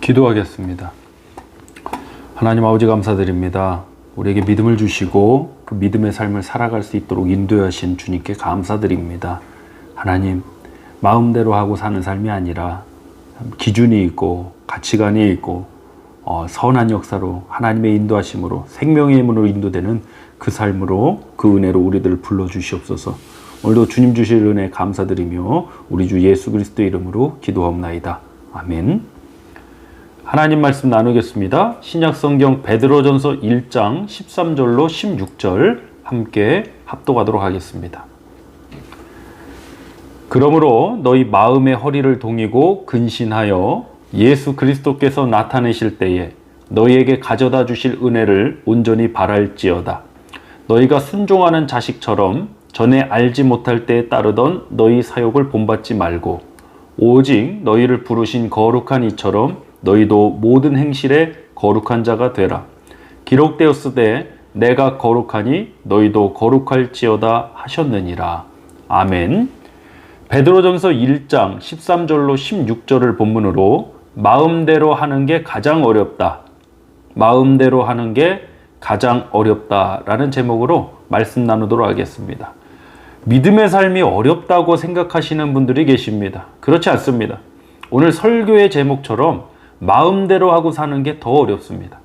기도하겠습니다. 하나님 아버지 감사드립니다. 우리에게 믿음을 주시고 그 믿음의 삶을 살아갈 수 있도록 인도하신 주님께 감사드립니다. 하나님, 마음대로 하고 사는 삶이 아니라 기준이 있고 가치관이 있고 선한 역사로 하나님의 인도하심으로 생명의 힘으로 인도되는 그 삶으로 그 은혜로 우리들을 불러주시옵소서. 오늘도 주님 주실 은혜 감사드리며 우리 주 예수 그리스도의 이름으로 기도하옵나이다. 아멘. 하나님 말씀 나누겠습니다. 신약성경 베드로전서 1장 13절로 16절 함께 합독하도록 하겠습니다. 그러므로 너희 마음의 허리를 동이고 근신하여 예수 그리스도께서 나타내실 때에 너희에게 가져다 주실 은혜를 온전히 바랄지어다. 너희가 순종하는 자식처럼 전에 알지 못할 때에 따르던 너희 사욕을 본받지 말고 오직 너희를 부르신 거룩한 이처럼 너희도 모든 행실에 거룩한 자가 되라. 기록되었으되 내가 거룩하니 너희도 거룩할지어다 하셨느니라. 아멘. 베드로전서 1장 13절로 16절을 본문으로 마음대로 하는 게 가장 어렵다. 마음대로 하는 게 가장 어렵다라는 제목으로 말씀 나누도록 하겠습니다. 믿음의 삶이 어렵다고 생각하시는 분들이 계십니다. 그렇지 않습니다. 오늘 설교의 제목처럼 마음대로 하고 사는 게 더 어렵습니다.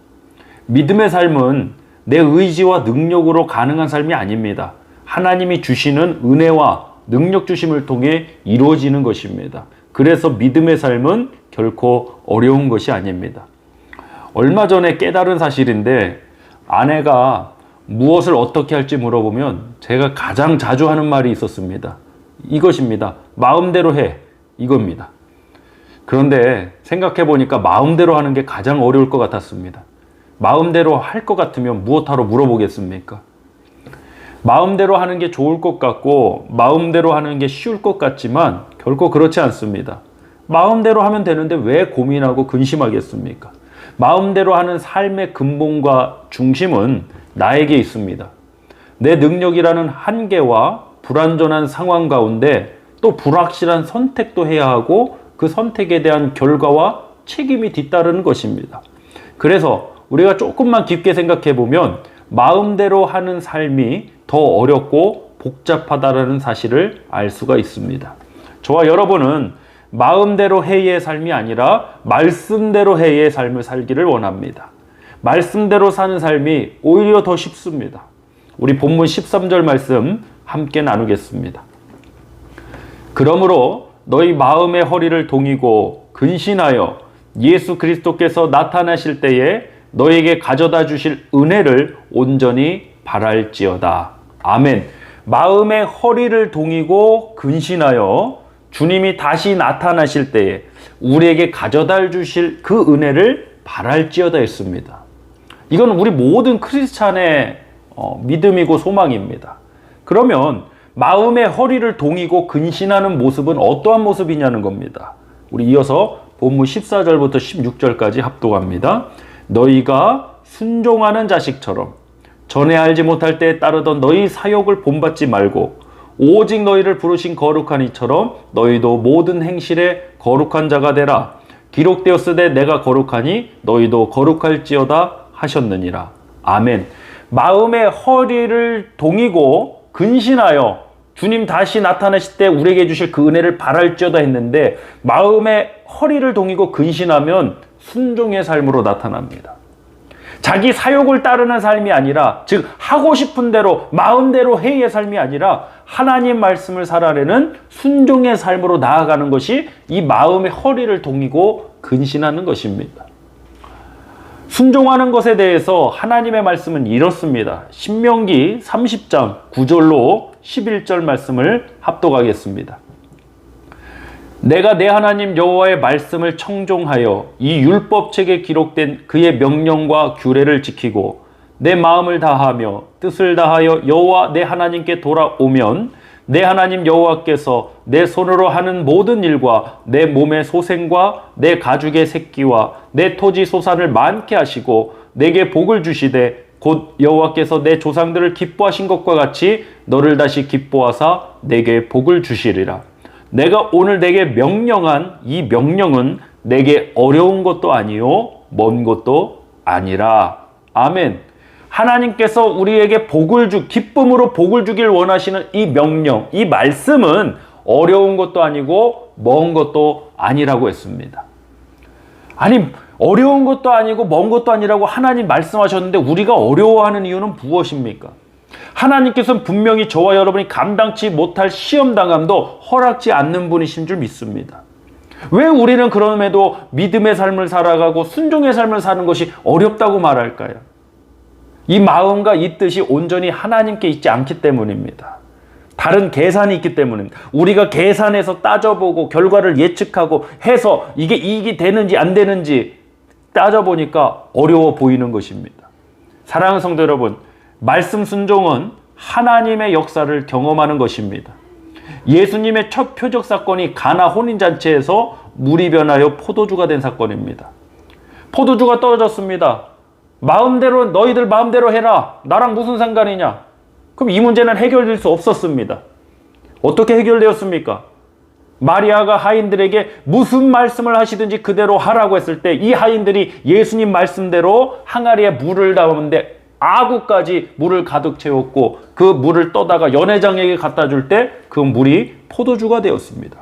믿음의 삶은 내 의지와 능력으로 가능한 삶이 아닙니다. 하나님이 주시는 은혜와 능력 주심을 통해 이루어지는 것입니다. 그래서 믿음의 삶은 결코 어려운 것이 아닙니다. 얼마 전에 깨달은 사실인데 아내가 무엇을 어떻게 할지 물어보면 제가 가장 자주 하는 말이 있었습니다. 이것입니다. 마음대로 해. 이겁니다. 그런데 생각해 보니까 마음대로 하는 게 가장 어려울 것 같았습니다. 마음대로 할 것 같으면 무엇하러 물어보겠습니까? 마음대로 하는 게 좋을 것 같고 마음대로 하는 게 쉬울 것 같지만 결코 그렇지 않습니다. 마음대로 하면 되는데 왜 고민하고 근심하겠습니까? 마음대로 하는 삶의 근본과 중심은 나에게 있습니다. 내 능력이라는 한계와 불완전한 상황 가운데 또 불확실한 선택도 해야 하고 그 선택에 대한 결과와 책임이 뒤따르는 것입니다. 그래서 우리가 조금만 깊게 생각해 보면 마음대로 하는 삶이 더 어렵고 복잡하다는 사실을 알 수가 있습니다. 저와 여러분은 마음대로 해의 삶이 아니라 말씀대로 해의 삶을 살기를 원합니다. 말씀대로 사는 삶이 오히려 더 쉽습니다. 우리 본문 13절 말씀 함께 나누겠습니다. 그러므로 너희 마음의 허리를 동이고 근신하여 예수 그리스도께서 나타나실 때에 너희에게 가져다 주실 은혜를 온전히 바랄지어다. 아멘. 마음의 허리를 동이고 근신하여 주님이 다시 나타나실 때에 우리에게 가져다 주실 그 은혜를 바랄지어다 했습니다. 이건 우리 모든 크리스찬의 믿음이고 소망입니다. 그러면 마음의 허리를 동이고 근신하는 모습은 어떠한 모습이냐는 겁니다. 우리 이어서 본문 14절부터 16절까지 합독합니다. 너희가 순종하는 자식처럼 전에 알지 못할 때에 따르던 너희 사욕을 본받지 말고 오직 너희를 부르신 거룩한 이처럼 너희도 모든 행실에 거룩한 자가 되라. 기록되었으되 내가 거룩하니 너희도 거룩할지어다 하셨느니라. 아멘. 마음의 허리를 동이고 근신하여 주님 다시 나타나실 때 우리에게 주실 그 은혜를 바랄지어다 했는데 마음의 허리를 동이고 근신하면 순종의 삶으로 나타납니다. 자기 사욕을 따르는 삶이 아니라 즉 하고 싶은 대로 마음대로 해의 삶이 아니라 하나님 말씀을 살아내는 순종의 삶으로 나아가는 것이 이 마음의 허리를 동이고 근신하는 것입니다. 순종하는 것에 대해서 하나님의 말씀은 이렇습니다. 신명기 30장 9절로 11절 말씀을 합독하겠습니다. 내가 내 하나님 여호와의 말씀을 청종하여 이 율법책에 기록된 그의 명령과 규례를 지키고 내 마음을 다하며 뜻을 다하여 여호와 내 하나님께 돌아오면 내 하나님 여호와께서 내 손으로 하는 모든 일과 내 몸의 소생과 내 가죽의 새끼와 내 토지 소산을 많게 하시고 내게 복을 주시되 곧 여호와께서 내 조상들을 기뻐하신 것과 같이 너를 다시 기뻐하사 내게 복을 주시리라. 내가 오늘 내게 명령한 이 명령은 내게 어려운 것도 아니요 먼 것도 아니라. 아멘. 하나님께서 우리에게 기쁨으로 복을 주길 원하시는 이 명령, 이 말씀은 어려운 것도 아니고 먼 것도 아니라고 했습니다. 아니, 어려운 것도 아니고 먼 것도 아니라고 하나님 말씀하셨는데 우리가 어려워하는 이유는 무엇입니까? 하나님께서는 분명히 저와 여러분이 감당치 못할 시험당함도 허락지 않는 분이신 줄 믿습니다. 왜 우리는 그럼에도 믿음의 삶을 살아가고 순종의 삶을 사는 것이 어렵다고 말할까요? 이 마음과 이 뜻이 온전히 하나님께 있지 않기 때문입니다. 다른 계산이 있기 때문입니다. 우리가 계산해서 따져보고 결과를 예측하고 해서 이게 이익이 되는지 안 되는지 따져보니까 어려워 보이는 것입니다. 사랑하는 성도 여러분, 말씀 순종은 하나님의 역사를 경험하는 것입니다. 예수님의 첫 표적 사건이 가나 혼인잔치에서 물이 변하여 포도주가 된 사건입니다. 포도주가 떨어졌습니다. 너희들 마음대로 해라. 나랑 무슨 상관이냐? 그럼 이 문제는 해결될 수 없었습니다. 어떻게 해결되었습니까? 마리아가 하인들에게 무슨 말씀을 하시든지 그대로 하라고 했을 때 이 하인들이 예수님 말씀대로 항아리에 물을 담았는데 아구까지 물을 가득 채웠고 그 물을 떠다가 연회장에게 갖다 줄 때 그 물이 포도주가 되었습니다.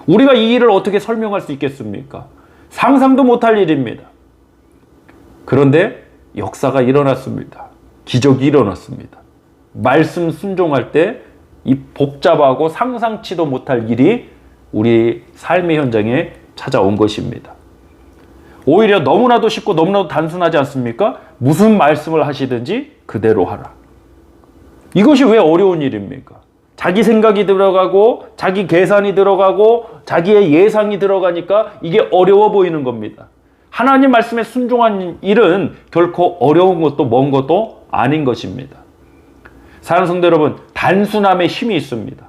우리가 이 일을 어떻게 설명할 수 있겠습니까? 상상도 못할 일입니다. 그런데 역사가 일어났습니다. 기적이 일어났습니다. 말씀 순종할 때 이 복잡하고 상상치도 못할 일이 우리 삶의 현장에 찾아온 것입니다. 오히려 너무나도 쉽고 너무나도 단순하지 않습니까? 무슨 말씀을 하시든지 그대로 하라. 이것이 왜 어려운 일입니까? 자기 생각이 들어가고 자기 계산이 들어가고 자기의 예상이 들어가니까 이게 어려워 보이는 겁니다. 하나님 말씀에 순종한 일은 결코 어려운 것도 먼 것도 아닌 것입니다. 사랑하는 성도 여러분, 단순함에 힘이 있습니다.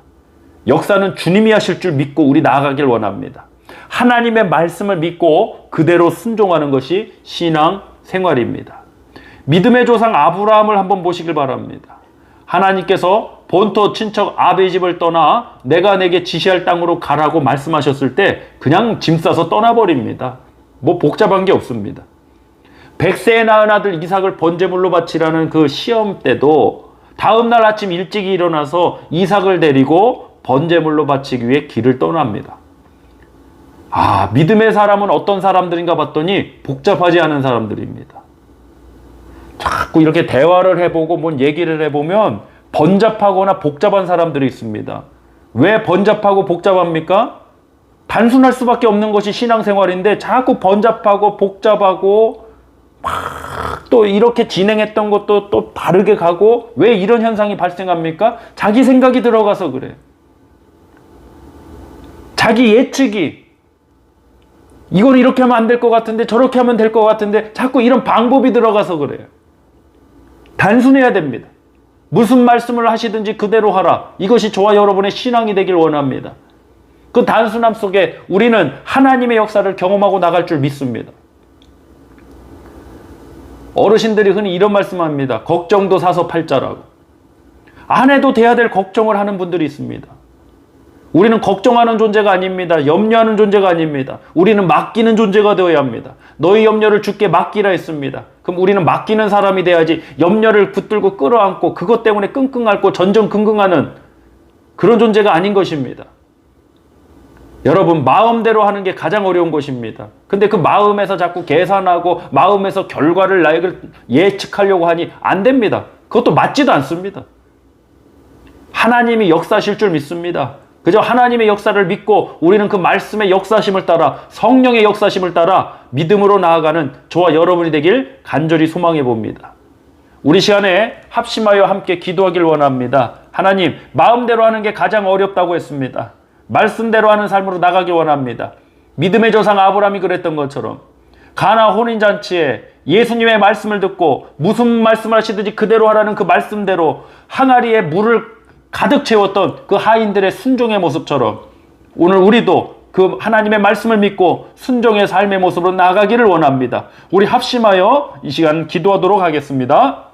역사는 주님이 하실 줄 믿고 우리 나아가길 원합니다. 하나님의 말씀을 믿고 그대로 순종하는 것이 신앙 생활입니다. 믿음의 조상 아브라함을 한번 보시길 바랍니다. 하나님께서 본토 친척 아베 집을 떠나 내가 내게 지시할 땅으로 가라고 말씀하셨을 때 그냥 짐 싸서 떠나버립니다. 뭐 복잡한 게 없습니다. 100세에 낳은 아들 이삭을 번제물로 바치라는 그 시험 때도 다음날 아침 일찍이 일어나서 이삭을 데리고 번제물로 바치기 위해 길을 떠납니다. 믿음의 사람은 어떤 사람들인가 봤더니 복잡하지 않은 사람들입니다. 자꾸 이렇게 대화를 해보고 뭔 얘기를 해보면 번잡하거나 복잡한 사람들이 있습니다. 왜 번잡하고 복잡합니까? 단순할 수밖에 없는 것이 신앙생활인데 자꾸 번잡하고 복잡하고 막 또 이렇게 진행했던 것도 또 다르게 가고 왜 이런 현상이 발생합니까? 자기 생각이 들어가서 그래. 자기 예측이 이건 이렇게 하면 안 될 것 같은데 저렇게 하면 될 것 같은데 자꾸 이런 방법이 들어가서 그래요. 단순해야 됩니다. 무슨 말씀을 하시든지 그대로 하라. 이것이 저와 여러분의 신앙이 되길 원합니다. 그 단순함 속에 우리는 하나님의 역사를 경험하고 나갈 줄 믿습니다. 어르신들이 흔히 이런 말씀합니다. 걱정도 사서 팔자라고. 안 해도 돼야 될 걱정을 하는 분들이 있습니다. 우리는 걱정하는 존재가 아닙니다. 염려하는 존재가 아닙니다. 우리는 맡기는 존재가 되어야 합니다. 너희 염려를 주께 맡기라 했습니다. 그럼 우리는 맡기는 사람이 돼야지 염려를 붙들고 끌어안고 그것 때문에 끙끙 앓고 전전긍긍하는 그런 존재가 아닌 것입니다. 여러분, 마음대로 하는 게 가장 어려운 것입니다. 근데 그 마음에서 자꾸 계산하고 마음에서 결과를 예측하려고 하니 안 됩니다. 그것도 맞지도 않습니다. 하나님이 역사하실 줄 믿습니다. 그저 하나님의 역사를 믿고 우리는 그 말씀의 역사심을 따라 성령의 역사심을 따라 믿음으로 나아가는 저와 여러분이 되길 간절히 소망해 봅니다. 우리 시간에 합심하여 함께 기도하길 원합니다. 하나님, 마음대로 하는 게 가장 어렵다고 했습니다. 말씀대로 하는 삶으로 나가기 원합니다. 믿음의 조상 아브라함이 그랬던 것처럼 가나 혼인잔치에 예수님의 말씀을 듣고 무슨 말씀을 하시든지 그대로 하라는 그 말씀대로 항아리에 물을 가득 채웠던 그 하인들의 순종의 모습처럼 오늘 우리도 그 하나님의 말씀을 믿고 순종의 삶의 모습으로 나아가기를 원합니다. 우리 합심하여 이 시간 기도하도록 하겠습니다.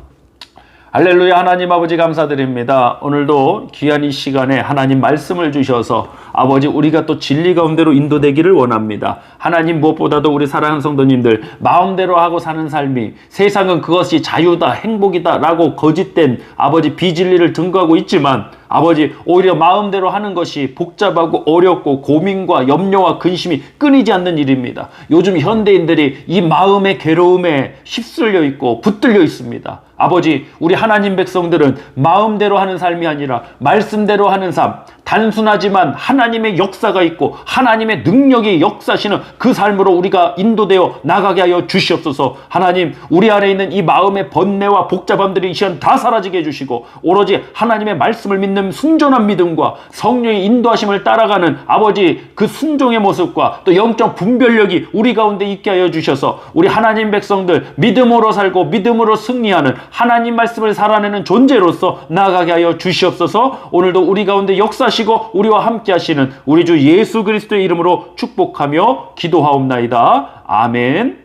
할렐루야. 하나님 아버지 감사드립니다. 오늘도 귀한 이 시간에 하나님 말씀을 주셔서 아버지 우리가 또 진리 가운데로 인도되기를 원합니다. 하나님 무엇보다도 우리 사랑하는 성도님들 마음대로 하고 사는 삶이 세상은 그것이 자유다 행복이다 라고 거짓된 아버지 비진리를 증거하고 있지만 아버지 오히려 마음대로 하는 것이 복잡하고 어렵고 고민과 염려와 근심이 끊이지 않는 일입니다. 요즘 현대인들이 이 마음의 괴로움에 휩쓸려 있고 붙들려 있습니다. 아버지 우리 하나님 백성들은 마음대로 하는 삶이 아니라 말씀대로 하는 삶, 단순하지만 하나님의 역사가 있고 하나님의 능력이 역사시는 그 삶으로 우리가 인도되어 나가게 하여 주시옵소서. 하나님 우리 안에 있는 이 마음의 번뇌와 복잡함들이 이 시간 다 사라지게 해주시고 오로지 하나님의 말씀을 믿는 순전한 믿음과 성령의 인도하심을 따라가는 아버지 그 순종의 모습과 또 영적 분별력이 우리 가운데 있게 하여 주셔서 우리 하나님 백성들 믿음으로 살고 믿음으로 승리하는 하나님 말씀을 살아내는 존재로서 나아가게 하여 주시옵소서. 오늘도 우리 가운데 역사시고 우리와 함께 하시는 우리 주 예수 그리스도의 이름으로 축복하며 기도하옵나이다. 아멘.